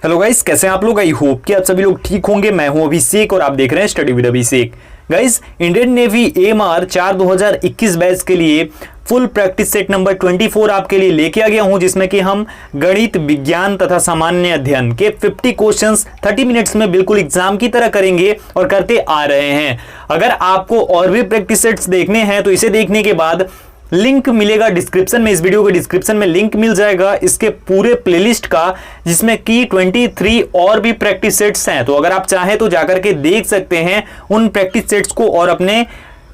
Hello guys, कैसे हैं आप लोग। आई होप कि आप सभी लोग ठीक होंगे। मैं हूं अभिषेक और आप देख रहे हैं study with Abhishek. Guys, Indian navy AMR 4 2021 batch के लिए फुल प्रैक्टिस सेट नंबर 24 आपके लिए लेके आ गया हूं, जिसमें कि हम गणित, विज्ञान तथा सामान्य अध्ययन के 50 क्वेश्चंस 30 मिनट्स में बिल्कुल एग्जाम की तरह करेंगे और करते आ रहे हैं। अगर आपको और भी प्रैक्टिस सेट्स देखने हैं तो इसे देखने के बाद लिंक मिलेगा डिस्क्रिप्शन में। इस वीडियो के डिस्क्रिप्शन में लिंक मिल जाएगा इसके पूरे प्लेलिस्ट का, जिसमें कि 23 और भी प्रैक्टिस सेट्स हैं। तो अगर आप चाहें तो जाकर के देख सकते हैं उन प्रैक्टिस सेट्स को और अपने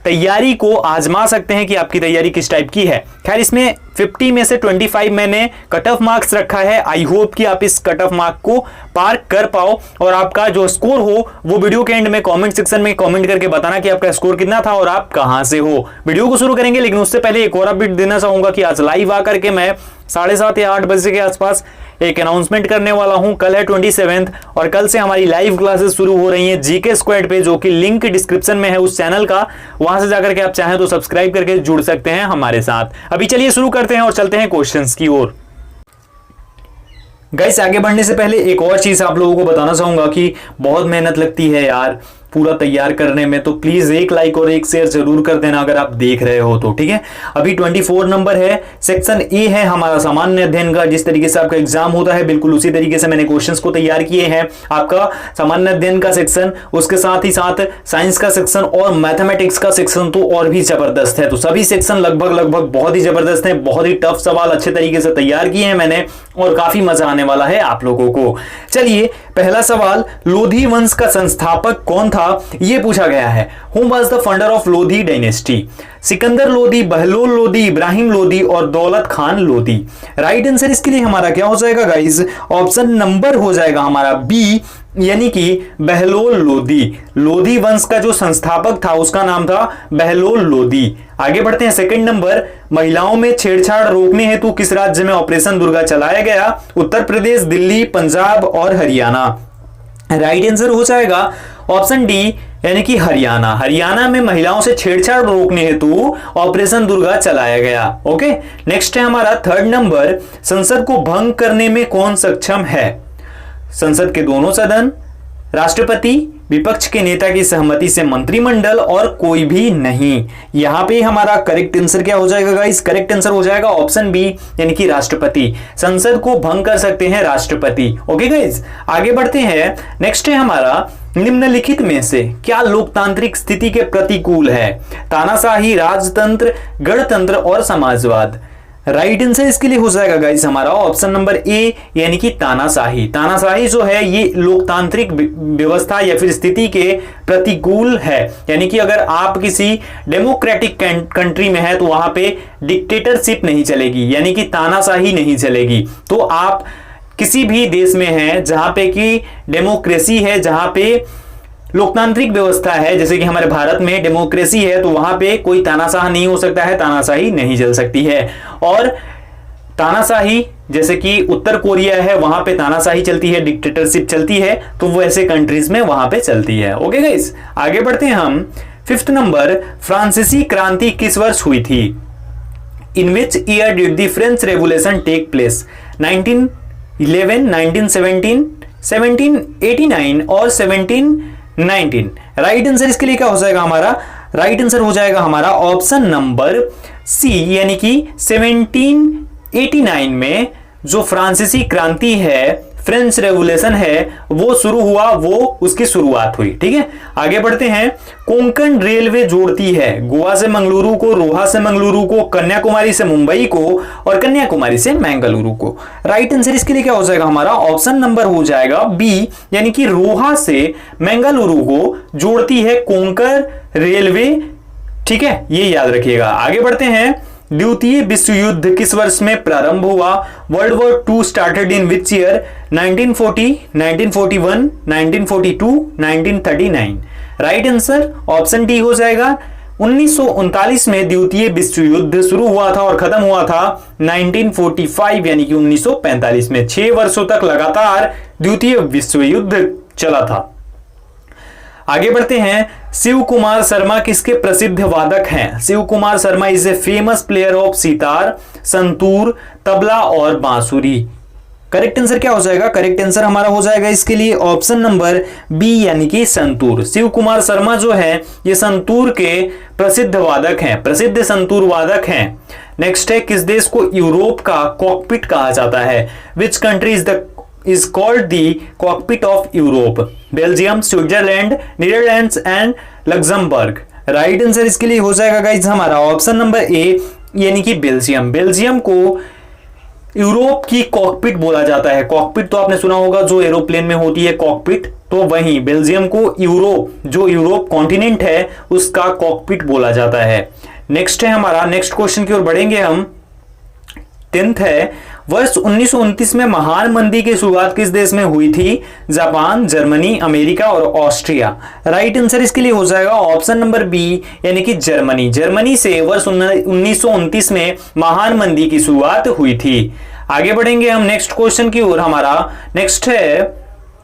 तैयारी को आजमा सकते हैं कि आपकी तैयारी किस टाइप की है। खैर, इसमें 50 में से 25 मैंने कट ऑफ मार्क्स रखा है। आई होप कि आप इस कट ऑफ मार्क को पार कर पाओ और आपका जो स्कोर हो वो वीडियो के एंड में कमेंट सेक्शन में कमेंट करके बताना कि आपका स्कोर कितना था और आप कहां से हो। वीडियो को शुरू करेंगे, लेकिन उससे पहले एक और अपडेट देना चाहूंगा कि आज लाइव आकर के मैं 7:30 या 8 बजे के आसपास एक अनाउंसमेंट करने वाला हूं। कल है 27 और कल से हमारी लाइव क्लासेस शुरू हो रही हैं जीके स्क्वाड पे, जो कि लिंक डिस्क्रिप्शन में है उस चैनल का। वहां से जाकर के आप चाहें तो सब्सक्राइब करके जुड़ सकते हैं हमारे साथ। अभी चलिए शुरू करते हैं और चलते हैं क्वेश्चंस की ओर। गाइस, आगे बढ़ने से पहले एक और चीज आप लोगों को बताना चाहूंगा कि बहुत मेहनत लगती है यार पूरा तैयार करने में, तो प्लीज एक लाइक और एक शेयर जरूर कर देना अगर आप देख रहे हो तो, ठीक है। अभी 24 नंबर है, सेक्शन ए है हमारा सामान्य अध्ययन का। जिस तरीके से आपका एग्जाम होता है बिल्कुल उसी तरीके से मैंने क्वेश्चंस को तैयार किए हैं। आपका सामान्य अध्ययन का सेक्शन, उसके साथ ही साथ साइंस का सेक्शन और मैथमेटिक्स का सेक्शन तो और भी जबरदस्त है। तो सभी सेक्शन लगभग बहुत ही जबरदस्त है। बहुत ही टफ सवाल अच्छे तरीके से तैयार किए हैं मैंने और काफी मजा आने वाला है आप लोगों को। चलिए, पहला सवाल, लोधी वंश का संस्थापक कौन था, यह पूछा गया है। Who was the founder of Lodhi dynasty? Sikandar Lodhi, Bahlol Lodhi, Ibrahim Lodhi और दौलत खान लोधी। राइट आंसर इसके लिए हमारा क्या हो जाएगा गाइस? ऑप्शन नंबर हो जाएगा हमारा बी, यानी कि बहलोल लोधी। लोधी वंश का जो संस्थापक था उसका नाम था बहलोल लोधी। आगे बढ़ते हैं, सेकंड नंबर, महिलाओं में छेड़छाड़ रोकने हेतु किस राज्य में ऑपरेशन दुर्गा चलाया गया? उत्तर प्रदेश, दिल्ली, पंजाब और हरियाणा। राइट आंसर हो जाएगा ऑप्शन डी, यानी कि हरियाणा। हरियाणा में महिलाओं से छेड़छाड़ रोकने हेतु ऑपरेशन दुर्गा चलाया गया। ओके, नेक्स्ट है हमारा थर्ड नंबर, संसद को भंग करने में कौन सक्षम है? संसद के दोनों सदन, राष्ट्रपति, विपक्ष के नेता की सहमति से मंत्रिमंडल और कोई भी नहीं। यहां पे हमारा करेक्ट आंसर क्या हो जाएगा गाइस? करेक्ट आंसर हो जाएगा ऑप्शन बी, यानी कि राष्ट्रपति। संसद को भंग कर सकते हैं राष्ट्रपति। ओके गाइस, आगे बढ़ते हैं। नेक्स्ट है हमारा, निम्नलिखित में से क्या लोकतांत्रिक स्थिति के प्रतिकूल है? तानाशाही, राजतंत्र, गणतंत्र और समाजवाद। राइट आंसर इसके लिए हो जाएगा गाइस हमारा ऑप्शन नंबर ए, यानी कि तानाशाही। तानाशाही जो है ये लोकतांत्रिक व्यवस्था या फिर स्थिति के प्रतिकूल है। यानी कि अगर आप किसी डेमोक्रेटिक कंट्री में है तो वहां पे डिक्टेटरशिप नहीं चलेगी, यानी कि तानाशाही नहीं चलेगी। तो आप किसी भी देश में हैं जहां पे कि डेमोक्रेसी है, जहां पे लोकतांत्रिक व्यवस्था है, जैसे कि हमारे भारत में डेमोक्रेसी है, तो वहां पे कोई तानाशाह नहीं हो सकता है, तानाशाही नहीं चल सकती है। और तानाशाही जैसे कि उत्तर कोरिया है, वहां पे तानाशाही चलती है, डिक्टेटरशिप चलती है, तो वो ऐसे कंट्रीज में वहां पे चलती है। ओके गाइस, आगे बढ़ते हैं हम। फिफ्थ नंबर, फ्रांसीसी क्रांति किस वर्ष हुई थी? In which year did the French revolution take place? 1911, 1917, 1789 और 1719। राइट आंसर इसके लिए क्या हो जाएगा हमारा? राइट आंसर हो जाएगा हमारा ऑप्शन नंबर सी, यानी कि 1789 में जो फ्रांसीसी क्रांति है, फ्रेंच रेवोल्यूशन है, वो शुरू हुआ, वो उसकी शुरुआत हुई। ठीक है, आगे बढ़ते हैं। कोंकण रेलवे जोड़ती है गोवा से मंगलुरु को, रोहा से मंगलुरु को, कन्याकुमारी से मुंबई को और कन्याकुमारी से मंगलुरु को। राइट आंसर इसके लिए क्या हो जाएगा हमारा? ऑप्शन नंबर हो जाएगा बी, यानी कि रोहा से मंगलुरु को जोड़ती है कोंकण रेलवे। ठीक है, ये याद रखिएगा। आगे बढ़ते हैं। द्वितीय विश्व युद्ध किस वर्ष में प्रारंभ हुआ? World war 2 started in which year? 1940, 1941, 1942, 1939। Right answer option D हो जाएगा। 1939 में द्वितीय विश्व युद्ध शुरू हुआ था और खत्म हुआ था 1945, यानी कि 1945 में। 6 वर्षों तक लगातार द्वितीय विश्व युद्ध चला था। आगे बढ़ते हैं। शिव कुमार शर्मा किसके प्रसिद्ध वादक हैं? Shiv Kumar Sharma is a famous player of sitar, santoor, tabla और बांसुरी। करेक्ट आंसर क्या हो जाएगा? करेक्ट आंसर हमारा हो जाएगा इसके लिए ऑप्शन नंबर बी यानी कि संतूर। शिव कुमार शर्मा जो है ये संतूर के प्रसिद्ध वादक हैं, प्रसिद्ध संतूर वादक हैं। नेक्स्ट है, किस देश को यूरोप का कॉकपिट कहा जाता है? Which country is called the cockpit of Europe? Belgium, Switzerland, Netherlands and Luxembourg. Right answer इसके लिए हो जाएगा गाइज हमारा ऑप्शन नंबर ए यानी कि बेल्जियम। बेल्जियम को यूरोप की कॉकपिट बोला जाता है। कॉकपिट तो आपने सुना होगा, जो एरोप्लेन में होती है कॉकपिट, तो वहीं बेल्जियम को यूरोप, जो यूरोप कॉन्टिनेंट है उसका कॉकपिट बोला जाता है। नेक्स्ट है हमारा, नेक्स्ट क्वेश्चन की ओर बढ़ेंगे हम। 10th है, वर्ष 1929 में महान मंदी की शुरुआत किस देश में हुई थी? जापान, जर्मनी, अमेरिका और ऑस्ट्रिया। राइट आंसर इसके लिए हो जाएगा ऑप्शन नंबर बी यानी कि जर्मनी। जर्मनी से वर्ष 1929 में महान मंदी की शुरुआत हुई थी। आगे बढ़ेंगे हम नेक्स्ट क्वेश्चन की ओर। हमारा नेक्स्ट है,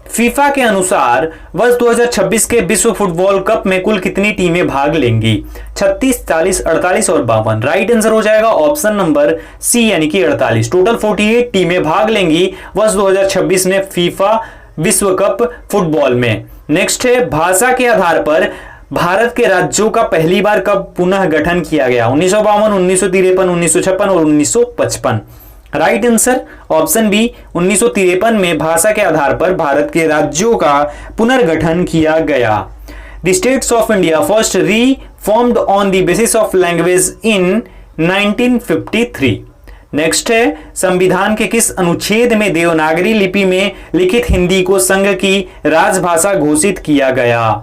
फीफा के अनुसार वर्ष 2026 के विश्व फुटबॉल कप में कुल कितनी टीमें भाग लेंगी? 36, 40, 48 और 52। राइट आंसर हो जाएगा ऑप्शन नंबर सी यानी कि 48। टोटल 48 टीमें भाग लेंगी वर्ष 2026 में फीफा विश्व कप फुटबॉल में। नेक्स्ट है, भाषा के आधार पर भारत के राज्यों का पहली बार कब पुनः गठन किया गया? 1952, 1953, 1956 और 1955। राइट आंसर ऑप्शन बी 1953 में भाषा के आधार पर भारत के राज्यों का पुनर्गठन किया गया। The states of India first reformed on the basis of language in 1953। Next है, संविधान के किस अनुच्छेद में देवनागरी लिपि में लिखित हिंदी को संघ की राजभाषा घोषित किया गया?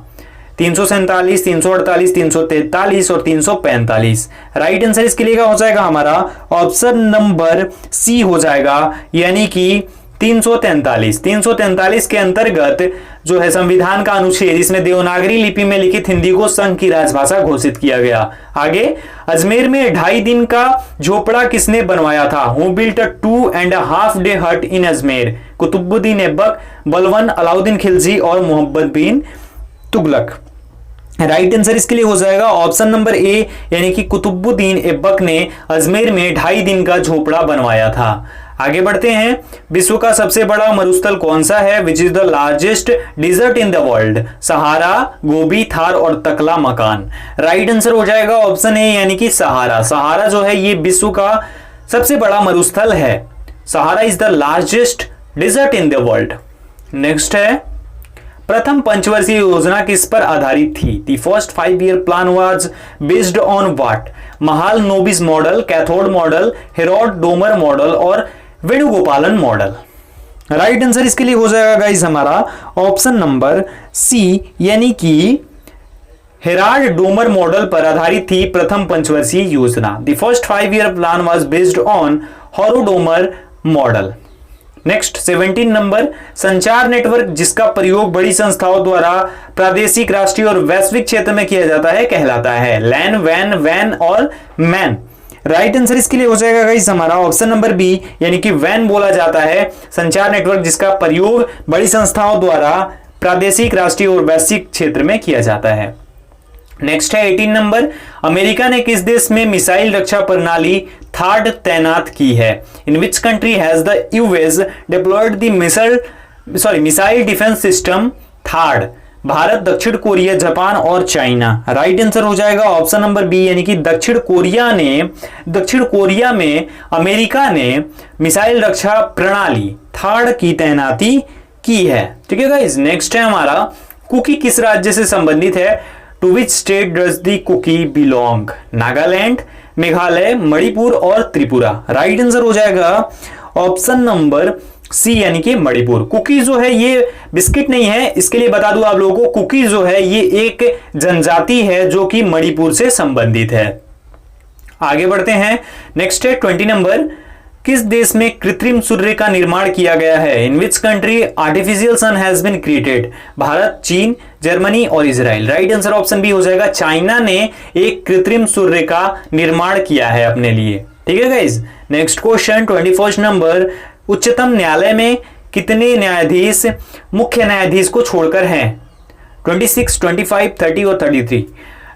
347, 348, 343 और 345। राइट आंसर इसके लिए क्या हो जाएगा हमारा? ऑप्शन नंबर सी हो जाएगा यानी कि 343। 343 के अंतर्गत जो है संविधान का अनुच्छेद, इसमें देवनागरी लिपि में लिखित हिंदी को संघ की राजभाषा घोषित किया गया। आगे, अजमेर में 2.5 दिन का झोपड़ा किसने बनवाया था? हु बिल्ट अ 2.5 डे हट इन अजमेर? कुतुबुद्दीन ऐबक, बलबन, अलाउद्दीन खिलजी और मोहम्मद बिन तुगलक। राइट आंसर इसके लिए हो जाएगा ऑप्शन नंबर ए यानी कि कुतुबुद्दीन ऐबक ने अजमेर में 2.5 दिन का झोपड़ा बनवाया था। आगे बढ़ते हैं, विश्व का सबसे बड़ा मरुस्थल कौन सा है? Which is the largest desert in the world? Sahara, Gobi, Thar और तकला मकान। राइट आंसर हो जाएगा ऑप्शन ए यानी कि सहारा। सहारा जो है ये विश्व का सबसे बड़ा मरुस्थल है। Sahara is the largest desert in the world. Next है, प्रथम पंचवर्षीय योजना किस पर आधारित थी? The first 5-year plan was based on what? Mahalanobis model, कैथोड मॉडल, हेरोड डोमर मॉडल और वेणुगोपालन मॉडल। राइट आंसर इसके लिए हो जाएगा गाइस हमारा ऑप्शन नंबर सी यानी कि हेराल्ड डोमर मॉडल पर आधारित थी प्रथम पंचवर्षीय योजना। The first 5-year plan was based on Harrod Domar model. Next 17 number, संचार नेटवर्क जिसका प्रयोग बड़ी संस्थाओं द्वारा प्रादेशिक, राष्ट्रीय और वैश्विक क्षेत्र में किया जाता है कहलाता है? लैन, वैन, वैन और मैन। राइट आंसर इसके लिए हो जाएगा गाइस हमारा ऑप्शन नंबर बी यानी कि वैन बोला जाता है संचार नेटवर्क जिसका प्रयोग बड़ी संस्थाओं द्वारा प्रादेशिक, राष्ट्रीय और वैश्विक क्षेत्र में किया जाता है। नेक्स्ट है 18 नंबर, अमेरिका ने किस देश में मिसाइल रक्षा प्रणाली थार्ड तैनात की है? In which country has the US deployed the missile defence system THAAD? Bharat, दक्षिण कोरिया, जापान और चाइना। राइट आंसर हो जाएगा ऑप्शन नंबर बी यानी कि दक्षिण कोरिया में अमेरिका ने मिसाइल रक्षा प्रणाली थार्ड की तैनाती की है। ठीक है गाइस। नेक्स्ट है हमारा, कुकी किस राज्य से संबंधित है? To which state does the Kuki belong? Nagaland, Meghalaya, Manipur और त्रिपुरा। राइट आंसर हो जाएगा ऑप्शन नंबर सी यानी कि मणिपुर। कुकी जो है ये बिस्किट नहीं है, इसके लिए बता दूं आप लोगों को, कुकी जो है ये एक जनजाति है जो कि मणिपुर से संबंधित है। आगे बढ़ते हैं, नेक्स्ट है 20 नंबर, किस देश में कृत्रिम सूर्य का निर्माण किया गया है? In which country artificial sun has been created? Bharat, चीन, जर्मनी और Israel. Right answer option B हो जाएगा, चाइना ने एक कृत्रिम सूर्य का निर्माण किया है अपने लिए। ठीक है गाइज। नेक्स्ट क्वेश्चन 21 नंबर, उच्चतम न्यायालय में कितने न्यायाधीश मुख्य न्यायाधीश को छोड़कर हैं? 26, 25, 30 और 33।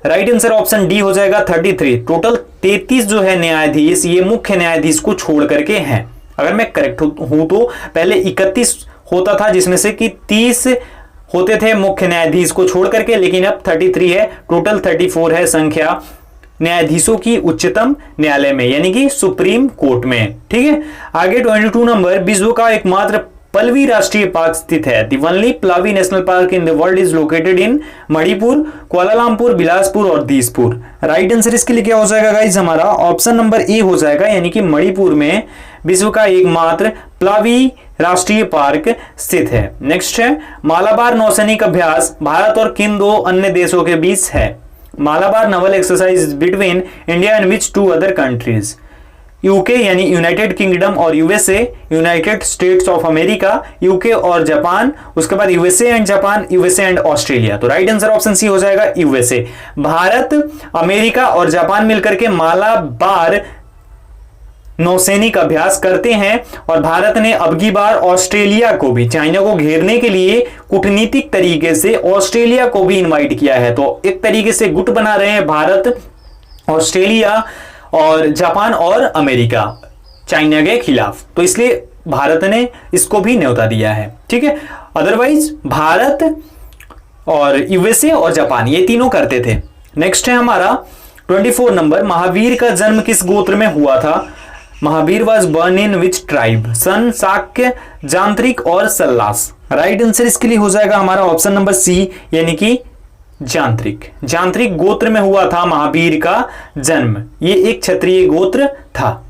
राइट आंसर ऑप्शन डी हो जाएगा 33। टोटल 33 जो है न्यायाधीश ये मुख्य न्यायाधीश को छोड़ करके हैं। अगर मैं करेक्ट हूं तो पहले 31 होता था, जिसमें से कि 30 होते थे मुख्य न्यायाधीश को छोड़ करके, लेकिन अब 33 है, टोटल 34 है संख्या न्यायाधीशों की उच्चतम न्यायालय में, यानी कि सुप्रीम कोर्ट में। ठीक है, आगे 22 नंबर, विश्व का एकमात्र पलवी राष्ट्रीय पार्क स्थित है। द ओनली प्लावी national park in the world is located in Manipur, Kuala Lumpur, Bilaspur और दिसपुर। राइट आंसर इसके लिए क्या हो जाएगा गाइस, हमारा ऑप्शन नंबर ए हो जाएगा, यानी कि मणिपुर में विश्व का एकमात्र प्लावी राष्ट्रीय पार्क स्थित है। नेक्स्ट है, मालाबार नौसैनिक अभ्यास भारत और किन दो अन्य देशों के बीच है। Malabar naval exercise between India and which two other countries. UK यानी यूनाइटेड किंगडम और USA, United States of America, UK और जापान, उसके बाद USA and Japan, USA and Australia. तो राइट आंसर ऑप्शन सी हो जाएगा यूएसए। भारत, अमेरिका और Japan मिलकर के मालाबार नौसैनिक अभ्यास करते हैं, और भारत ने अबकी बार ऑस्ट्रेलिया को भी, चाइना को घेरने के लिए कूटनीतिक तरीके से ऑस्ट्रेलिया को भी इनवाइट किया है। तो एक तरीके से गुट बना रहे हैं भारत, ऑस्ट्रेलिया और जापान और अमेरिका चाइना के खिलाफ, तो इसलिए भारत ने इसको भी न्योता दिया है। ठीक है, अदरवाइज भारत और यूएसए और जापान ये तीनों करते थे। नेक्स्ट है हमारा 24 नंबर, महावीर का जन्म किस गोत्र में हुआ था। Mahavir was born in which tribe. सन, शाक्य, जांत्रिक और सल्लास। राइट आंसर इसके लिए हो जाएगा हमारा ऑप्शन नंबर सी, यानी कि जांत्रिक। जांत्रिक गोत्र में हुआ था महावीर का जन्म, ये एक क्षत्रिय गोत्र था।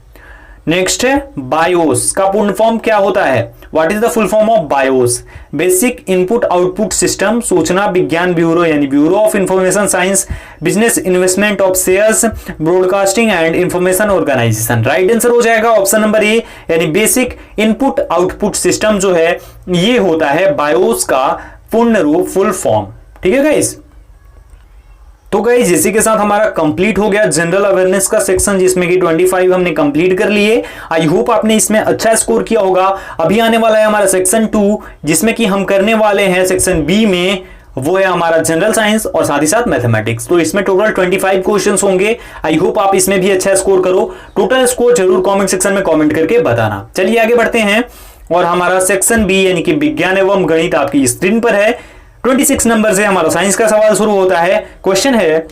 नेक्स्ट है बायोस का पूर्ण फॉर्म क्या होता है। What is the full form of BIOS. Basic input output system, सूचना विज्ञान ब्यूरो यानी bureau of information science, business investment of shares, broadcasting and information organisation. Right answer हो जाएगा ऑप्शन नंबर ए, यानी बेसिक इनपुट आउटपुट सिस्टम जो है ये होता है बायोस का पूर्ण रूप, फुल फॉर्म। ठीक है गाइस, तो गाइस इसी के साथ हमारा कंप्लीट हो गया जनरल अवेयरनेस का सेक्शन, जिसमें कि 25 हमने कंप्लीट कर लिए। आई होप आपने इसमें अच्छा स्कोर किया होगा। अभी आने वाला है हमारा सेक्शन 2, जिसमें कि हम करने वाले हैं सेक्शन बी में, वो है हमारा जनरल साइंस और साथ ही साथ मैथमेटिक्स। तो इसमें टोटल 25 क्वेश्चंस होंगे। आई होप आप इसमें भी अच्छा स्कोर करो। टोटल स्कोर जरूर कॉमेंट सेक्शन में कॉमेंट करके बताना। चलिए आगे बढ़ते हैं, और हमारा सेक्शन बी यानी कि विज्ञान एवं गणित आपकी स्क्रीन पर है। 26 नंबर से हमारा साइंस का सवाल शुरू होता है। क्वेश्चन है,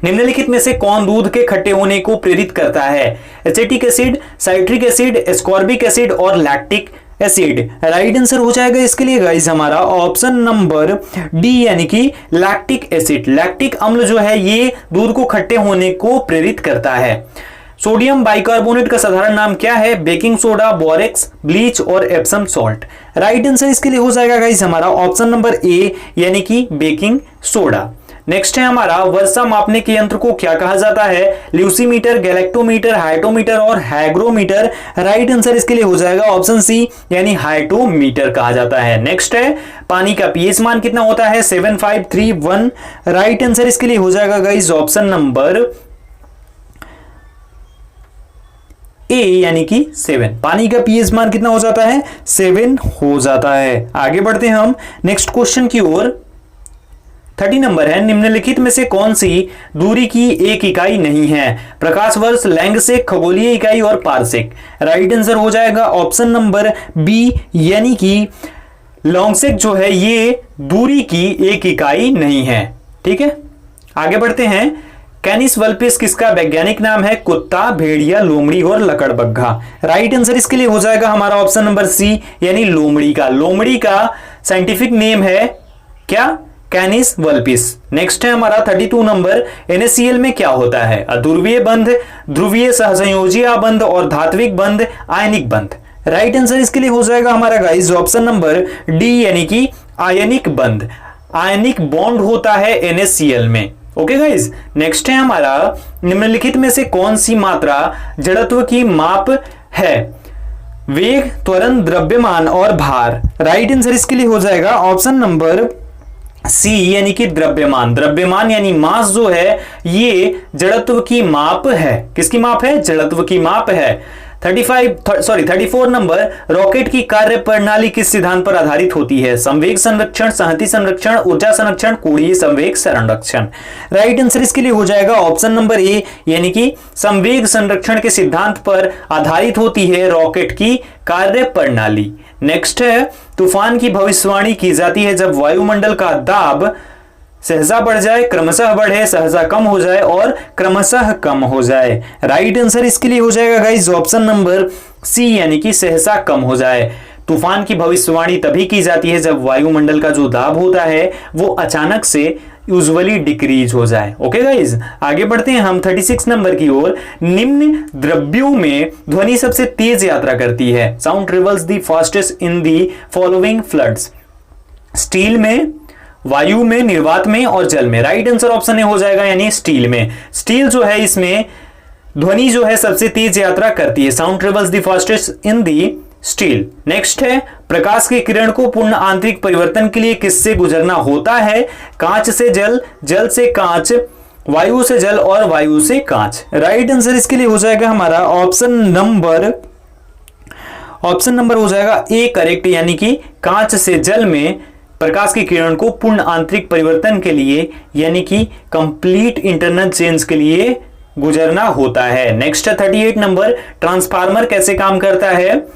निम्नलिखित में से कौन दूध के खट्टे होने को प्रेरित करता है। Acetic acid, citric acid, ascorbic acid और लैक्टिक एसिड। राइट आंसर हो जाएगा इसके लिए गाइस हमारा ऑप्शन नंबर डी, यानी कि लैक्टिक एसिड। लैक्टिक अम्ल जो है ये दूध को खट्टे होने को प्रेरित करता है। सोडियम बाइकार्बोनेट का साधारण नाम क्या है। बेकिंग सोडा, बोरेक्स, ब्लीच और एप्सम सॉल्ट। राइट आंसर इसके लिए हो जाएगा गाइस हमारा ऑप्शन नंबर ए, यानी कि बेकिंग सोडा। नेक्स्ट है हमारा, वर्षा मापने के यंत्र को क्या कहा जाता है। ल्यूसीमीटर, गैलेक्टोमीटर, हाइटोमीटर और हैग्रोमीटर। राइट आंसर इसके लिए हो जाएगा ऑप्शन सी, यानी हाइटोमीटर कहा जाता है। नेक्स्ट है, पानी का पीएच मान कितना होता है। 7531। राइट आंसर इसके लिए हो जाएगा गाइस ऑप्शन नंबर ए, यानी कि 7। पानी का पीएच मान कितना हो जाता है, 7 हो जाता है। आगे बढ़ते हैं हम नेक्स्ट क्वेश्चन की ओर। 30 नंबर है, निम्नलिखित में से कौन सी दूरी की एक इकाई नहीं है। प्रकाश वर्ष, लैंगसेक, खगोलीय इकाई और पारसेक। राइट आंसर हो जाएगा ऑप्शन नंबर बी, यानी कि लॉन्गसेक जो है ये दूरी की एक इकाई नहीं है। ठीक है, आगे बढ़ते हैं। कैनिस वल्पिस किसका वैज्ञानिक नाम है। कुत्ता, भेड़िया, लोमड़ी और लकड़बग्घा। राइट आंसर इसके लिए हो जाएगा हमारा ऑप्शन नंबर सी, यानी लोमड़ी का। लोमड़ी का साइंटिफिक नेम है क्या, कैनिस वल्पिस। नेक्स्ट है हमारा 32 नंबर, NaCl में क्या होता है। अध्रुवीय बंध, ध्रुवीय सहसंयोजी बंध और धात्विक बंध, आयनिक बंध। राइट आंसर इसके लिए हो जाएगा हमारा गाइस ऑप्शन नंबर डी, यानी कि आयनिक बंध। आयनिक बॉन्ड होता है NaCl में। ओके गाइस, नेक्स्ट है हमारा, निम्नलिखित में से कौन सी मात्रा जड़त्व की माप है। वेग, त्वरण, द्रव्यमान और भार। राइट आंसर इसके लिए हो जाएगा ऑप्शन नंबर सी, यानी कि द्रव्यमान। द्रव्यमान यानी मास जो है ये जड़त्व की माप है। किसकी माप है, जड़त्व की माप है। 34 नंबर, रॉकेट की कार्य प्रणाली किस सिद्धांत पर आधारित होती है? संवेग संरक्षण, संहति संरक्षण, ऊर्जा संरक्षण, कोणीय संवेग संरक्षण। राइट आंसर इसके लिए हो जाएगा ऑप्शन नंबर ए, यानी कि संवेग संरक्षण के सिद्धांत पर आधारित होती है रॉकेट की कार्य प्रणाली। नेक्स्ट है, तूफान की भविष्यवाणी की जाती है जब वायुमंडल का दाब सहसा बढ़ जाए, क्रमशः बढ़े, सहसा कम हो जाए और क्रमशः कम हो जाए। राइट आंसर इसके लिए हो जाएगा गाइस ऑप्शन नंबर सी, यानी कि सहसा कम हो जाए। तूफान की भविष्यवाणी तभी की जाती है जब वायुमंडल का जो दाब होता है वो अचानक से यूजुअली डिक्रीज हो जाए। ओके गाइस, आगे बढ़ते हैं हम 36 नंबर की ओर। निम्न द्रव्यों में ध्वनि सबसे तेज यात्रा करती है। Sound travels the fastest in the following floods. Steel में, वायु में, निर्वात में और जल में। राइट आंसर ऑप्शन ए हो जाएगा, यानी स्टील में। स्टील जो है इसमें ध्वनि जो है सबसे तेज यात्रा करती है। Sound travels the fastest in the steel. Next है, प्रकाश की किरण को पूर्ण आंतरिक परिवर्तन के लिए किससे गुजरना होता है? कांच से जल, जल से कांच, वायु से जल और वायु से कांच। राइट आंसर इसके लिए हो जाएगा हमारा ऑप्शन नंबर हो जाएगा ए करेक्ट, यानी कि कांच से जल में प्रकाश की किरण को पूर्ण आंतरिक परिवर्तन के लिए, यानी कि कंप्लीट इंटरनल चेंज के लिए गुजरना होता है। नेक्स्ट है 38 नंबर, ट्रांसफार्मर कैसे काम करता है?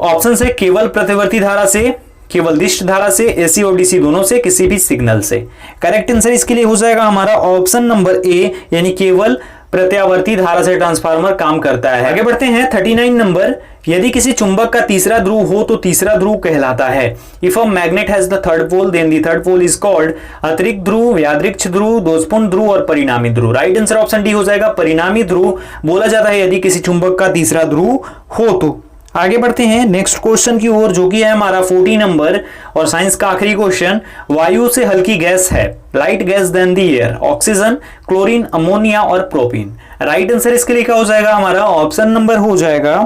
ऑप्शन से केवल प्रतिवर्ती धारा से, केवल दिष्ट धारा से, एसी और डीसी दोनों से, किसी भी सिग्नल से। करेक्ट आंसर इसके लिए हो जाएगा हमारा ऑप्शन नंबर ए, यानी केवल प्रत्यावर्ती धारा से ट्रांसफार्मर काम करता है। आगे बढ़ते हैं 39 नंबर, यदि किसी चुंबक का तीसरा ध्रुव हो तो तीसरा ध्रुव कहलाता है। If a magnet has the third pole then the third pole is called अतिरिक्त ध्रुव, व्यादृक्ष ध्रुव, दोषपूर्ण ध्रुव और परिणामी ध्रुव। राइट आंसर ऑप्शन डी हो जाएगा, परिणामी ध्रुव बोला जाता है यदि किसी चुंबक का तीसरा ध्रुव हो तो। आगे बढ़ते हैं नेक्स्ट क्वेश्चन की ओर, जो कि है हमारा 40 नंबर और साइंस का आखिरी क्वेश्चन। वायु से हल्की गैस है, light gas then the air, oxygen, chlorine, ammonia और प्रोपीन। राइट आंसर इसके लिए क्या हो जाएगा हमारा ऑप्शन नंबर हो जाएगा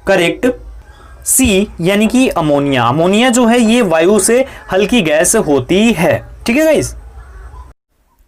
करेक्ट सी, यानी कि अमोनिया। अमोनिया जो है ये वायु से हल्की गैस होती है। ठीक है गाइस,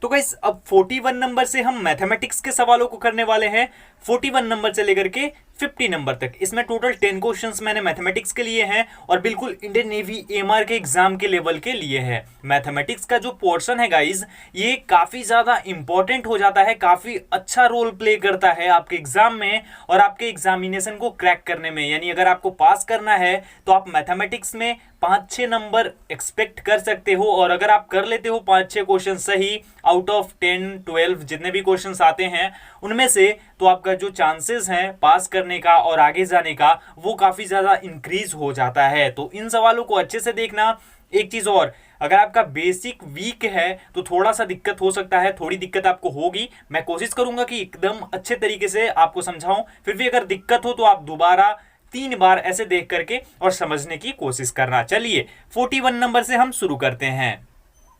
तो गाइस अब 41 नंबर से हम मैथमेटिक्स के सवालों को करने वाले हैं। 41 नंबर से लेकर के 50 नंबर तक, इसमें टोटल 10 क्वेश्चंस मैंने मैथमेटिक्स के लिए हैं और बिल्कुल इंडियन नेवी एमआर के एग्जाम के लेवल के लिए है। मैथमेटिक्स का जो पोर्शन है गाइज, ये काफी ज्यादा इंपॉर्टेंट हो जाता है, काफी अच्छा रोल प्ले करता है आपके एग्जाम में और आपके एग्जामिनेशन को क्रैक करने में। यानी अगर आपको पास करना है तो आप मैथमेटिक्स में 5-6 नंबर एक्सपेक्ट कर सकते हो, और अगर आप कर लेते हो 5-6 क्वेश्चन सही आउट ऑफ 10-12 जितने भी क्वेश्चंस आते हैं उनमें से, तो आपका जो चांसेस हैं पास करने का और आगे जाने का वो काफी ज्यादा इंक्रीज हो जाता है। तो इन सवालों को अच्छे से देखना। एक चीज और, अगर आपका बेसिक वीक है तो थोड़ा सा दिक्कत हो सकता है, थोड़ी दिक्कत आपको होगी। मैं कोशिश करूंगा कि एकदम अच्छे तरीके से आपको समझाऊं, फिर भी अगर दिक्कत हो तो आप दोबारा 3 बार ऐसे देख करके और समझने की कोशिश करना। चलिए 41 नंबर से हम शुरू करते हैं।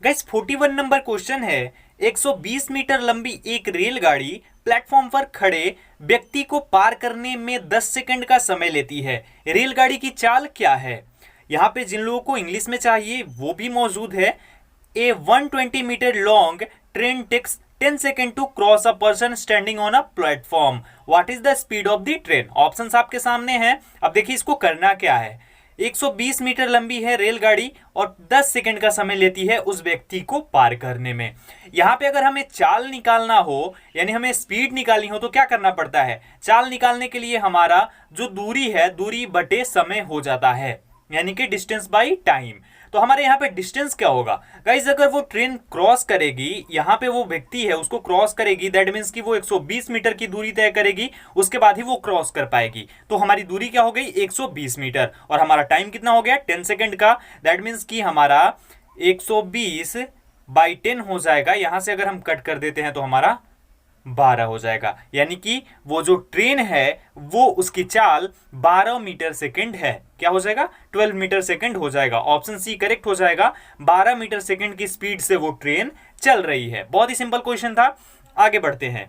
गाइस 41 नंबर क्वेश्चन है, 120 मीटर लंबी एक रेलगाड़ी प्लेटफॉर्म पर खड़े व्यक्ति को पार करने में 10 सेकंड का समय लेती है। रेलगाड़ी की चाल क्या है? यहाँ पे जिन लोगों को इंग्लिश में चाहिए वो भी मौजूद है। A 120 metre long train takes 10 second to cross a person standing on a platform, what is the speed of the train? Options आपके सामने हैं। अब देखिए इसको करना क्या है। 120 मीटर लंबी है रेलगाड़ी और 10 सेकंड का समय लेती है उस व्यक्ति को पार करने में। यहाँ पे अगर हमें चाल निकालना हो, यानी हमें स्पीड निकालनी हो, तो क्या करना पड़ता है? चाल निकालने के लिए हमारा जो दूरी है, दूरी बटे समय हो जाता है, यानी कि डिस्टेंस बाय टाइम। तो हमारे यहाँ पे डिस्टेंस क्या होगा गाइस? अगर वो ट्रेन क्रॉस करेगी, यहाँ पे वो व्यक्ति है उसको क्रॉस करेगी, दैट मीन्स कि वो 120 मीटर की दूरी तय करेगी, उसके बाद ही वो क्रॉस कर पाएगी। तो हमारी दूरी क्या हो गई? 120 मीटर, और हमारा टाइम कितना हो गया? 10 सेकंड का। दैट मीन्स कि हमारा 120/10 हो जाएगा। यहां से अगर हम कट कर देते हैं तो हमारा 12 हो जाएगा, यानी कि वो जो ट्रेन है वो उसकी चाल 12 मीटर सेकंड है। क्या हो जाएगा? 12 मीटर सेकंड हो जाएगा। ऑप्शन सी करेक्ट हो जाएगा। 12 मीटर सेकंड की स्पीड से वो ट्रेन चल रही है। बहुत ही सिंपल क्वेश्चन था। आगे बढ़ते हैं।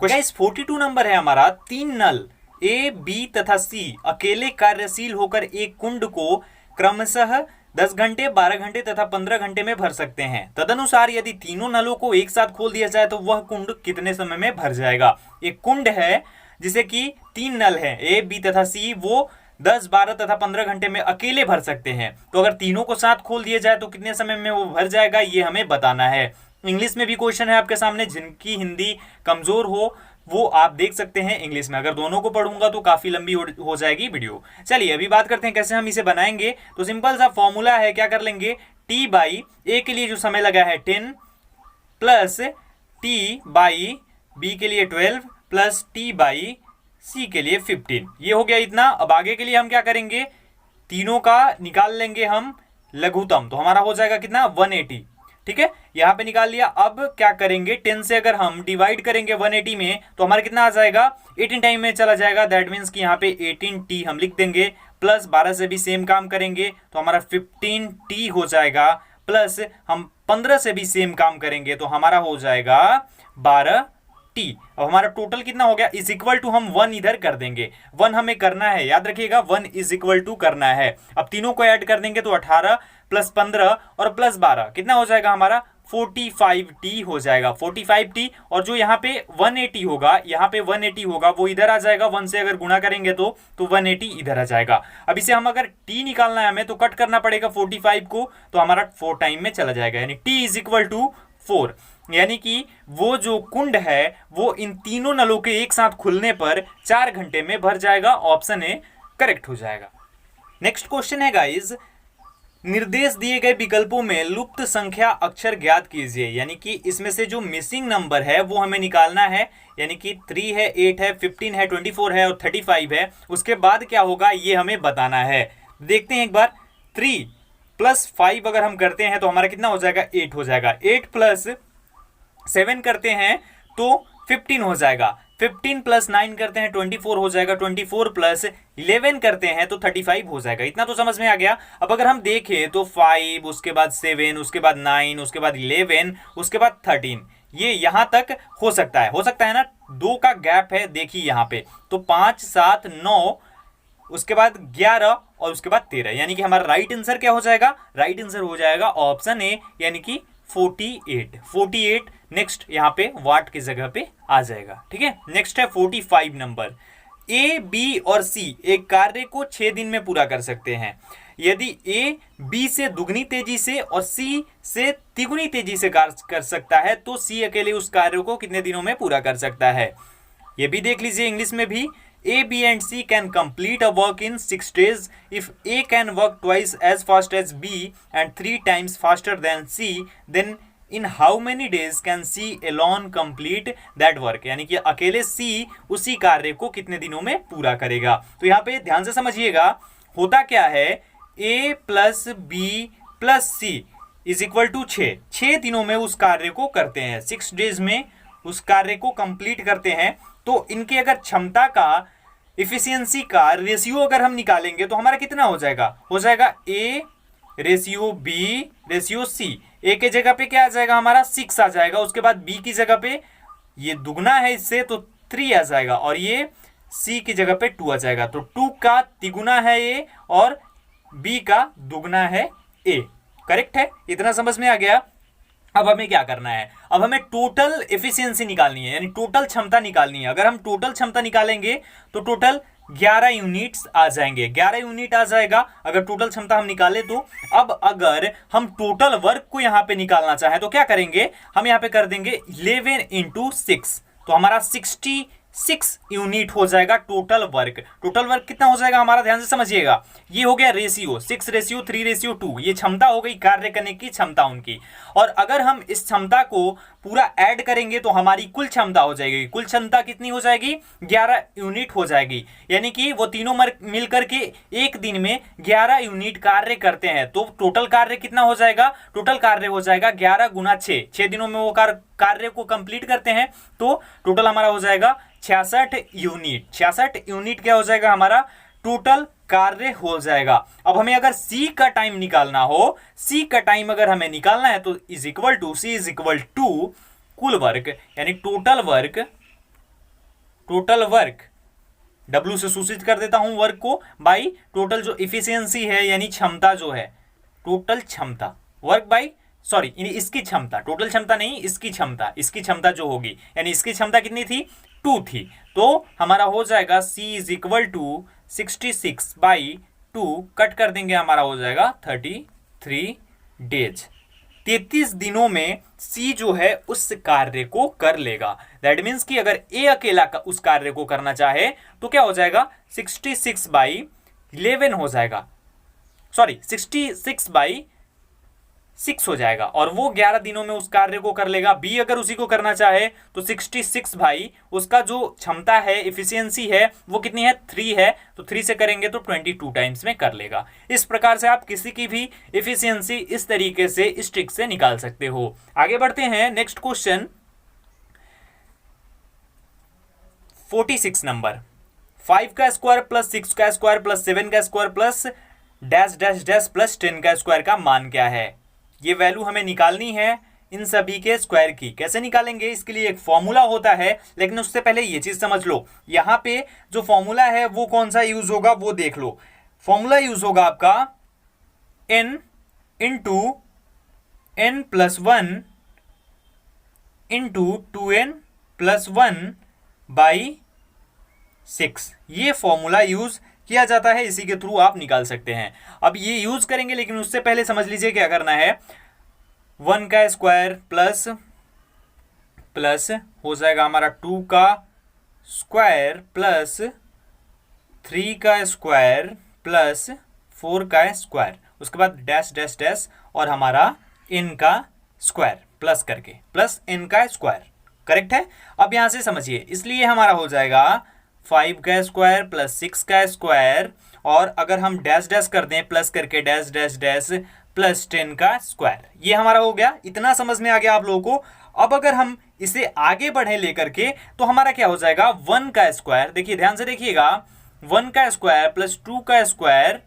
क्वेश्चन 42 नंबर है हमारा। 3 नल ए, बी तथा सी अकेले कार्यशील होकर एक कुंड को क्रमशः 10 घंटे, 12 घंटे तथा 15 घंटे में भर सकते हैं। तदनुसार यदि तीनों नलों को एक साथ खोल दिया जाए तो वह कुंड कितने समय में भर जाएगा। एक कुंड है जिसे कि 3 नल है, ए, बी तथा सी, वो 10, 12 तथा 15 घंटे में अकेले भर सकते हैं। तो अगर तीनों को साथ खोल दिया जाए तो कितने समय में वो भर जाएगा, ये हमें बताना है। इंग्लिश में भी क्वेश्चन है आपके सामने, जिनकी हिंदी कमजोर हो वो आप देख सकते हैं इंग्लिश में। अगर दोनों को पढ़ूंगा तो काफी लंबी हो जाएगी वीडियो। चलिए अभी बात करते हैं कैसे हम इसे बनाएंगे। तो सिंपल सा फॉर्मूला है, क्या कर लेंगे, टी बाई ए के लिए जो समय लगा है 10 प्लस टी बाई बी के लिए 12 प्लस टी बाई सी के लिए 15, ये हो गया इतना। अब आगे के लिए हम क्या करेंगे, तीनों का निकाल लेंगे हम लघुत्तम, तो हमारा हो जाएगा कितना 180, ठीक है, यहां पे निकाल लिया। अब क्या करेंगे, 10 से अगर हम डिवाइड करेंगे 180 में तो हमारा कितना आ जाएगा, 18 टाइम में चला जाएगा। दैट मीन्स कि यहाँ पे 18t हम लिख देंगे, प्लस 12 से भी सेम काम करेंगे तो हमारा 15t हो जाएगा, प्लस हम 15 से भी सेम काम करेंगे तो हमारा हो जाएगा 12t। अब हमारा टोटल कितना हो गया, इज इक्वल टू, हम 1 इधर कर देंगे, 1 हमें करना है, याद रखिएगा 1 इज इक्वल टू करना है। अब तीनों को ऐड कर देंगे तो 18 प्लस 15 और प्लस 12 कितना हो जाएगा हमारा 45t हो जाएगा, 45t। और जो यहाँ पे 180 होगा, यहाँ पे 180 होगा वो इधर आ जाएगा, 1 से अगर गुणा करेंगे तो 180 इधर आ जाएगा। अब इसे हम अगर t निकालना है हमें तो कट करना पड़ेगा 45 को, तो हमारा 4 टाइम में चला जाएगा, यानी t इज इक्वल टू 4। यानी कि वो जो कुंड है वो इन तीनों नलों के एक साथ खुलने पर 4 घंटे में भर जाएगा। ऑप्शन ए करेक्ट हो जाएगा। नेक्स्ट क्वेश्चन है गाइज, निर्देश दिए गए विकल्पों में लुप्त संख्या अक्षर ज्ञात कीजिए। यानी कि इसमें से जो मिसिंग नंबर है वो हमें निकालना है, यानी कि 3 है, 8 है, 15 है, 24 है और 35 है। उसके बाद क्या होगा ये हमें बताना है। देखते हैं एक बार, 3 प्लस 5 अगर हम करते हैं तो हमारा कितना हो जाएगा, 8 हो जाएगा। 8 प्लस 7 करते हैं तो 15 हो जाएगा। 15 प्लस 9 करते हैं 24 हो जाएगा। 24 प्लस 11 करते हैं तो 35 हो जाएगा। इतना तो समझ में आ गया। अब अगर हम देखें तो 5, उसके बाद 7, उसके बाद 9, उसके बाद 11, उसके बाद 13, ये यहां तक हो सकता है ना, 2 का गैप है, देखिए यहां पे, तो 5, 7, 9, उसके बाद 11 और उसके बाद 13, यानी कि हमारा राइट आंसर क्या हो जाएगा, राइट आंसर हो जाएगा ऑप्शन ए, यानी कि 48। नेक्स्ट यहाँ पे वाट की जगह पे आ जाएगा, ठीक है। नेक्स्ट है 45 नंबर, ए, बी और सी एक कार्य को 6 दिन में पूरा कर सकते हैं। यदि ए बी से दुगनी तेजी से और सी से तिगुनी तेजी से कार्य कर सकता है तो सी अकेले उस कार्य को कितने दिनों में पूरा कर सकता है। ये भी देख लीजिए इंग्लिश में भी, A, B and C can complete a work in 6 days if A can work twice as fast as B and 3 times faster than C, then in how many days can C alone complete that work? यानी कि अकेले C उसी कार्य को कितने दिनों में पूरा करेगा। तो यहाँ पे ध्यान से समझिएगा, होता क्या है, A plus B plus C is equal to 6 दिनों में उस कार्य को करते हैं, 6 डेज में उस कार्य को कंप्लीट करते हैं। तो इनके अगर क्षमता का, इफिशियंसी का रेशियो अगर हम निकालेंगे तो हमारा कितना हो जाएगा, हो जाएगा A ratio B ratio C। A के जगह पे क्या आ जाएगा हमारा 6 आ जाएगा, उसके बाद B की जगह पे ये दुगना है इससे तो 3 आ जाएगा और ये C की जगह पे 2 आ जाएगा। तो 2 का तिगुना है A और B का दुगना है A। करेक्ट है, इतना समझ में आ गया। अब हमें क्या करना है, अब हमें टोटल एफिशिएंसी निकालनी है, यानी टोटल क्षमता निकालनी है। अगर हम टोटल क्षमता निकालेंगे तो टोटल 11 यूनिट्स आ जाएंगे, 11 यूनिट आ जाएगा अगर टोटल क्षमता हम निकाले तो। अब अगर हम टोटल वर्क को यहां पे निकालना चाहें तो क्या करेंगे, हम यहां पे कर देंगे 11 इंटू 6, तो हमारा 66 यूनिट हो जाएगा टोटल वर्क। टोटल वर्क कितना हो जाएगा हमारा, ध्यान से समझिएगा, ये हो गया रेशियो 6 रेशियो 3 रेशियो 2, ये क्षमता हो गई कार्य करने की क्षमता उनकी। और अगर हम इस क्षमता को पूरा ऐड करेंगे तो हमारी कुल क्षमता हो जाएगी। कुल क्षमता कितनी हो जाएगी, 11 यूनिट हो जाएगी। यानी कि वो तीनों मिलकर के एक दिन में 11 यूनिट कार्य करते हैं। तो टोटल कार्य कितना हो जाएगा, टोटल कार्य हो जाएगा 11 गुना 6 दिनों में वो कार्य को कंप्लीट करते हैं। तो टोटल हमारा हो जाएगा 66 यूनिट। 66 यूनिट क्या हो जाएगा हमारा, टोटल कार्य हो जाएगा। अब हमें अगर C का टाइम निकालना हो, C का टाइम अगर हमें निकालना है तो is equal to, C is equal to कुल वर्क, यानी टोटल वर्क W से सूचित कर देता हूं वर्क को, बाई टोटल जो इफिशियंसी है यानी क्षमता जो है, टोटल क्षमता, वर्क बाई सॉरी इसकी क्षमता, टोटल क्षमता नहीं इसकी क्षमता जो होगी, यानी इसकी क्षमता कितनी थी 2 थी, तो हमारा हो जाएगा C is equal to 66/2 cut कर देंगे, हमारा हो जाएगा 33 डेज। 33 दिनों में C जो है उस कार्य को कर लेगा। दैट मीन्स कि अगर A अकेला उस कार्य को करना चाहे तो क्या हो जाएगा 66/11 हो जाएगा, सॉरी 66/6 हो जाएगा, और वो 11 दिनों में उस कार्य को कर लेगा। B अगर उसी को करना चाहे तो 66 भाई उसका जो क्षमता है, एफिशिएंसी है, वो कितनी है 3 है, तो 3 से करेंगे तो 22 टाइम्स में कर लेगा। इस प्रकार से आप किसी की भी एफिशिएंसी इस तरीके से इस ट्रिक से निकाल सकते हो। आगे बढ़ते हैं नेक्स्ट क्वेश्चन 46 नंबर। 5 का स्क्वायर प्लस 6 का स्क्वायर प्लस 7 का square plus dash dash dash plus 10 का स्क्वायर का मान क्या है? ये वैल्यू हमें निकालनी है इन सभी के स्क्वायर की। कैसे निकालेंगे? इसके लिए एक फॉर्मूला होता है, लेकिन उससे पहले ये चीज समझ लो, यहां पे जो फॉर्मूला है वो कौन सा यूज होगा वो देख लो। फॉर्मूला यूज होगा आपका n into n plus 1 into 2n plus 1 by 6। ये फॉर्मूला यूज किया जाता है, इसी के थ्रू आप निकाल सकते हैं। अब ये यूज करेंगे, लेकिन उससे पहले समझ लीजिए क्या करना है। 1 का स्क्वायर प्लस प्लस हो जाएगा हमारा 2 का स्क्वायर प्लस 3 का स्क्वायर प्लस 4 का स्क्वायर, उसके बाद डैश डैश डैश और हमारा n का स्क्वायर प्लस करके प्लस n का स्क्वायर। करेक्ट है? अब यहां से समझिए, इसलिए हमारा हो जाएगा 5 का स्क्वायर प्लस 6 का स्क्वायर, और अगर हम डैश डैश कर दें प्लस करके डैश डैश डैश प्लस 10 का स्क्वायर, ये हमारा हो गया। इतना समझ में आ गया आप लोगों को? अब अगर हम इसे आगे बढ़े लेकर के तो हमारा क्या हो जाएगा 1 का स्क्वायर, देखिए ध्यान से देखिएगा, 1 का स्क्वायर प्लस 2 का स्क्वायर,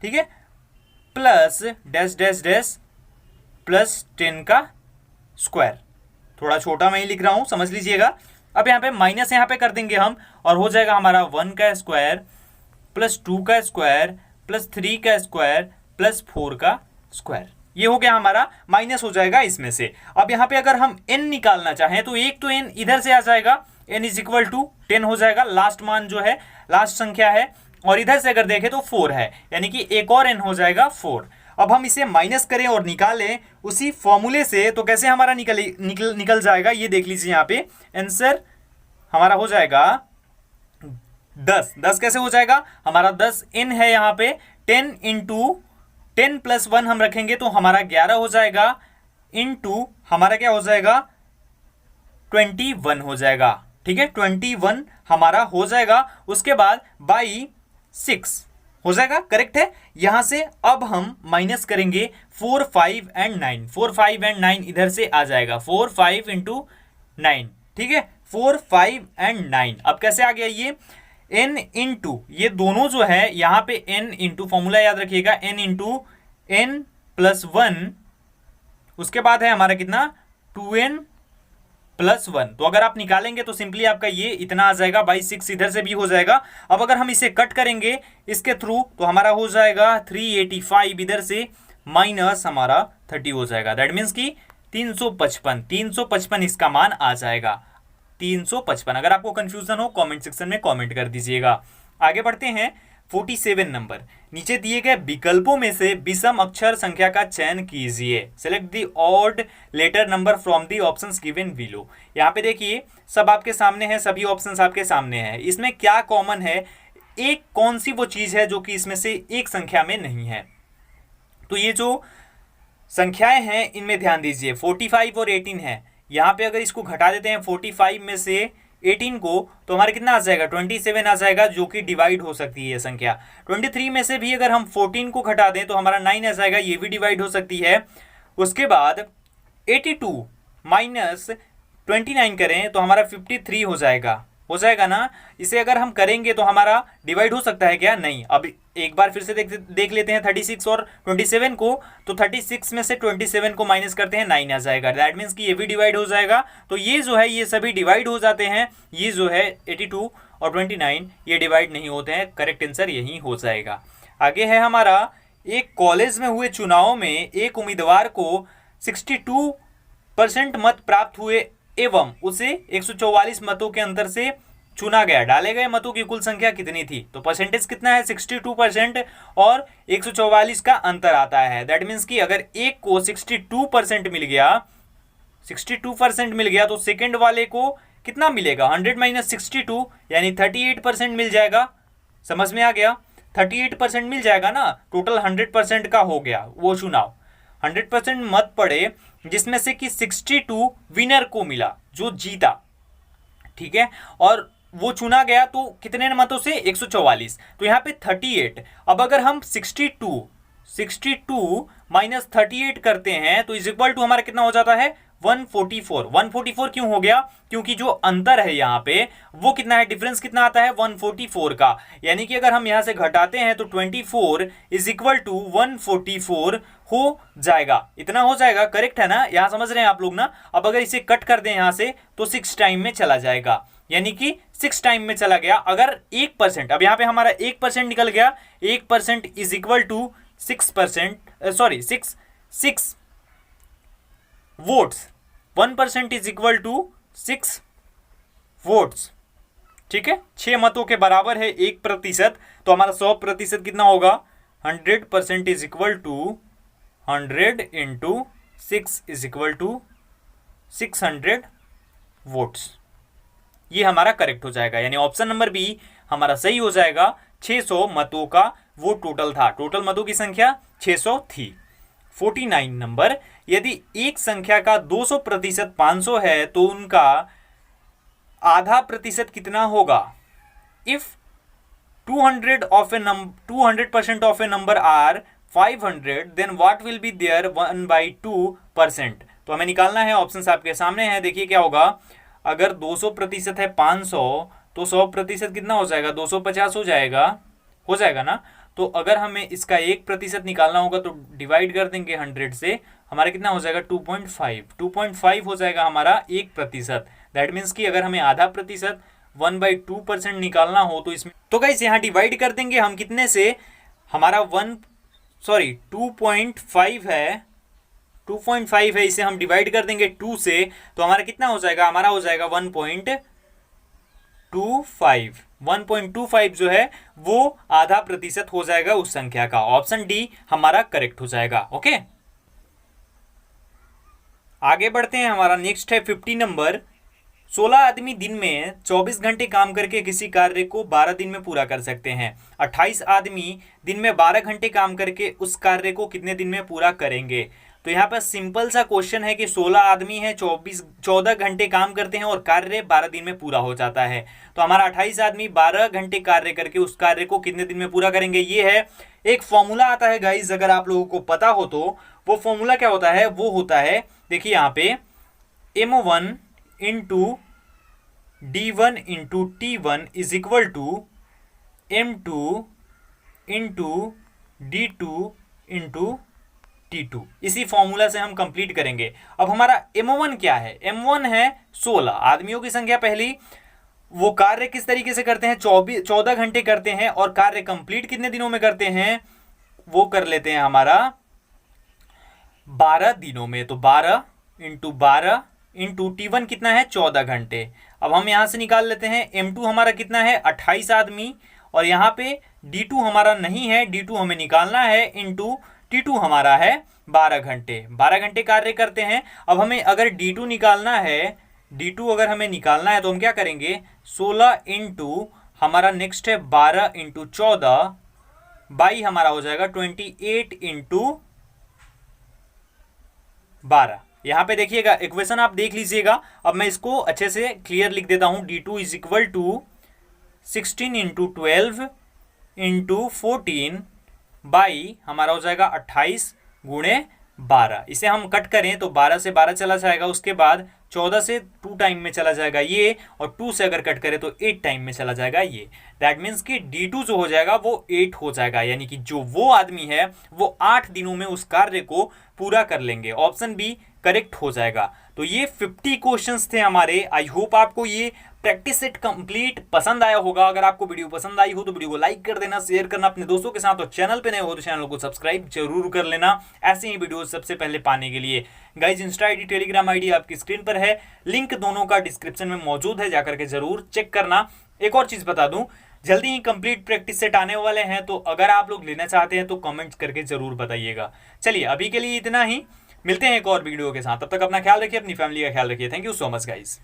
ठीक है, plus dash dash dash plus 10 का स्क्वायर। थोड़ा छोटा मैं ही लिख रहा हूं, समझ लीजिएगा। अब यहाँ पे माइनस यहाँ पे कर देंगे हम, और हो जाएगा हमारा 1 का स्क्वायर प्लस 2 का स्क्वायर प्लस 3 का स्क्वायर प्लस 4 का स्क्वायर। ये हो गया हमारा, माइनस हो जाएगा इसमें से। अब यहाँ पे अगर हम n निकालना चाहें तो एक तो n इधर से आ जाएगा, n इज इक्वल टू 10 हो जाएगा, लास्ट मान जो है लास्ट संख्या है, और इधर से अगर देखें तो 4 है, यानी कि एक और n हो जाएगा 4। अब हम इसे माइनस करें और निकालें उसी फॉर्मूले से, तो कैसे हमारा निकल जाएगा ये देख लीजिए। यहाँ पे आंसर हमारा हो जाएगा 10 कैसे हो जाएगा? हमारा 10 n है यहाँ पे, 10 इंटू 10 प्लस 1 हम रखेंगे तो हमारा 11 हो जाएगा, इंटू हमारा क्या हो जाएगा 21 हो जाएगा। ठीक है, 21 हमारा हो जाएगा, उसके बाद बाई 6 हो जाएगा। करेक्ट है? यहां से अब हम माइनस करेंगे 4, 5 एंड 9, 4, 5 एंड 9 इधर से आ जाएगा, 4, 5 इंटू 9, ठीक है, 4, 5 एंड 9। अब कैसे आ गया ये n इंटू, ये दोनों जो है यहाँ पे n इंटू, फॉर्मूला याद रखिएगा, n इंटू n प्लस 1, उसके बाद है हमारा कितना 2n प्लस 1। तो अगर आप निकालेंगे तो सिंपली आपका ये इतना आ जाएगा, बाई 6 इधर से भी हो जाएगा। अब अगर हम इसे कट करेंगे इसके थ्रू तो हमारा हो जाएगा 385 इधर से माइनस हमारा 30 हो जाएगा। दैट मीन्स कि 355 इसका मान आ जाएगा, 355। अगर आपको कंफ्यूजन हो कमेंट सेक्शन में कमेंट कर दीजिएगा। आगे बढ़ते हैं 47 नंबर। नीचे दिए गए विकल्पों में से विषम अक्षर संख्या का चयन कीजिए। Select the odd letter number from the options given below. यहाँ पे देखिए सब आपके सामने है, सभी ऑप्शंस आपके सामने हैं। इसमें क्या कॉमन है? एक कौन सी वो चीज है जो कि इसमें से एक संख्या में नहीं है? तो ये जो संख्याएं हैं इनमें ध्यान दीजिए, 45 और 18 है। यहाँ पे अगर इसको घटा देते हैं 45 में से 18 को, तो हमारे कितना आ जाएगा 27 आ जाएगा, जो कि डिवाइड हो सकती है संख्या। 23 में से भी अगर हम 14 को घटा दें तो हमारा 9 आ जाएगा, ये भी डिवाइड हो सकती है। उसके बाद 82 माइनस 29 करें तो हमारा 53 हो जाएगा ना। इसे अगर हम करेंगे तो हमारा डिवाइड हो सकता है क्या? नहीं। अब एक बार फिर से देख लेते हैं 36 और 27 को, तो 36 में से 27 को माइनस करते हैं 9 आ जाएगा। दैट मीन्स कि ये भी डिवाइड हो जाएगा। तो ये जो है ये सभी डिवाइड हो जाते हैं। ये जो है 82 और 29 ये डिवाइड नहीं होते हैं। करेक्ट आंसर यही हो जाएगा। आगे है हमारा एक कॉलेज में हुए चुनाव में एक उम्मीदवार को 62% मत प्राप्त हुए एवं उसे 144 मतों के अंतर से चुना गया। डाले गए मतों की कुल संख्या कितनी थी? तो परसेंटेज कितना है? 62% और 144 का अंतर आता है। दैट मीन्स कि अगर एक को 62% मिल गया, 62% मिल गया तो सेकंड वाले को कितना मिलेगा? 100 माइनस 62 यानी 38% मिल जाएगा। समझ में आ गया? 38% मिल जाएगा ना, टोटल 100% का हो गया वो चुनाव। 100% मत पड़े जिसमें से कि 62 विनर को मिला, जो जीता, ठीक है, और वो चुना गया तो कितने मतों से? 144। तो यहाँ पे 38। अब अगर हम 62 माइनस 38 करते हैं तो इज इक्वल टू हमारा कितना हो जाता है? 144। 144 क्यों हो गया? क्योंकि जो अंतर है यहाँ पे वो कितना है? डिफरेंस कितना आता है? 144 का। यानी कि अगर हम यहाँ से घटाते हैं तो 24 इज इक्वल टू 144 हो जाएगा। इतना हो जाएगा, करेक्ट है ना? यहाँ समझ रहे हैं आप लोग ना? अब अगर इसे कट कर दें यहाँ से तो 6 टाइम में चला जाएगा, यानी कि 6 टाइम में चला गया। अगर 1%, अब यहाँ पे हमारा 1% निकल गया, 1% is equal to 6%, sorry 6 votes. 1% is equal to 6 votes, ठीक है। 6 मतों के बराबर है 1%, तो हमारा 100% कितना होगा? 100% is equal to 100 into 6 is equal to 600 votes. ये हमारा करेक्ट हो जाएगा, यानी ऑप्शन नंबर बी हमारा सही हो जाएगा। 600 मतों का वो टोटल था, टोटल मतों की संख्या 600 थी। 49 नंबर, यदि एक संख्या का 200% 500 है तो उनका आधा प्रतिशत कितना होगा? If 200% of a number are 500 then what will be their 1/2%। तो हमें निकालना है, ऑप्शन आपके सामने है, देखिए क्या होगा। अगर 200% है 500 तो 100% कितना हो जाएगा? 250 हो जाएगा ना। तो अगर हमें इसका 1% निकालना होगा तो डिवाइड कर देंगे 100 से, हमारा कितना हो जाएगा? 2.5 हो जाएगा हमारा 1%। दैट मीन्स कि अगर हमें आधा प्रतिशत 1/2% निकालना हो तो इसमें, तो गाइस यहाँ डिवाइड कर देंगे हम कितने से? हमारा 2.5 है, 2.5 है, इसे हम डिवाइड कर देंगे 2 से, तो हमारा कितना हो जाएगा? हमारा हो जाएगा 1.25 जो है वो आधा प्रतिशत हो जाएगा उस संख्या का। ऑप्शन डी हमारा करेक्ट हो जाएगा। ओके, आगे बढ़ते हैं। हमारा नेक्स्ट है 50 नंबर। 16 आदमी दिन में 24 घंटे काम करके किसी कार्य को 12 दिन में पूरा कर सकते हैं। 28 आदमी दिन में 12 घंटे काम करके उस कार्य को कितने दिन में पूरा करेंगे? तो यहाँ पर सिंपल सा क्वेश्चन है कि 16 आदमी है, 14 घंटे काम करते हैं और कार्य 12 दिन में पूरा हो जाता है। तो हमारा 28 आदमी 12 घंटे कार्य करके उस कार्य को कितने दिन में पूरा करेंगे? ये है। एक फॉर्मूला आता है गाइज, अगर आप लोगों को पता हो तो वो फॉर्मूला क्या होता है? वो होता है, देखिए यहाँ पे M1 into D1 into T1 is equal to M2 into D2 into T2। इसी फॉर्मूला से हम कंप्लीट करेंगे। अब हमारा M1 क्या है? M1 है 16 आदमियों की संख्या। पहली, वो कार्य किस तरीके से करते हैं? 14 घंटे करते हैं और कार्य कंप्लीट कितने दिनों में करते हैं? वो कर लेते हैं हमारा 12 दिनों में। तो 12 इंटू 12 इंटू T1 कितना है? 14 घंटे। अब हम यहां से निकाल लेते हैं M2 हमारा कितना है? 28 आदमी, और यहाँ पे D2 हमारा नहीं है, D2 हमें निकालना है, इंटू T2 हमारा है 12 घंटे। 12 घंटे कार्य करते हैं। अब हमें अगर D2 निकालना है, D2 अगर हमें निकालना है तो हम क्या करेंगे? 16 इंटू हमारा नेक्स्ट है 12 इंटू 14 बाई हमारा हो जाएगा 28 इंटू 12। यहाँ पे देखिएगा इक्वेशन आप देख लीजिएगा। अब मैं इसको अच्छे से क्लियर लिख देता हूँ। D2 is equal to 16 into 12 into 14 by हमारा हो जाएगा 28 गुणे 12। इसे हम कट करें तो 12 से 12 चला जाएगा, उसके बाद 14 से 2 टाइम में चला जाएगा ये, और 2 से अगर कट करें तो 8 टाइम में चला जाएगा ये। दैट मीन्स कि D2 जो हो जाएगा वो 8 हो जाएगा, यानी कि जो वो आदमी है वो 8 दिनों में उस कार्य को पूरा कर लेंगे। ऑप्शन बी करेक्ट हो जाएगा। तो ये 50 क्वेश्चंस थे हमारे। आई होप आपको ये प्रैक्टिस सेट कंप्लीट पसंद आया होगा। अगर आपको वीडियो पसंद आई हो तो वीडियो को लाइक कर देना, शेयर करना अपने दोस्तों के साथ, और चैनल पे नए हो तो चैनल को सब्सक्राइब जरूर कर लेना ऐसे ही वीडियो सबसे पहले पाने के लिए। Guys Insta ID, Telegram ID आपकी स्क्रीन पर है, लिंक दोनों का डिस्क्रिप्शन में मौजूद है, जाकर के जरूर चेक करना। एक और चीज बता दूं, जल्दी ही कंप्लीट प्रैक्टिस सेट आने वाले हैं, तो अगर आप लोग लेना चाहते हैं तो कमेंट करके जरूर बताइएगा। चलिए अभी के लिए इतना ही, मिलते हैं एक और वीडियो के साथ, तब तक अपना ख्याल रखिए, अपनी फैमिली का ख्याल रखिए। Thank you so much guys.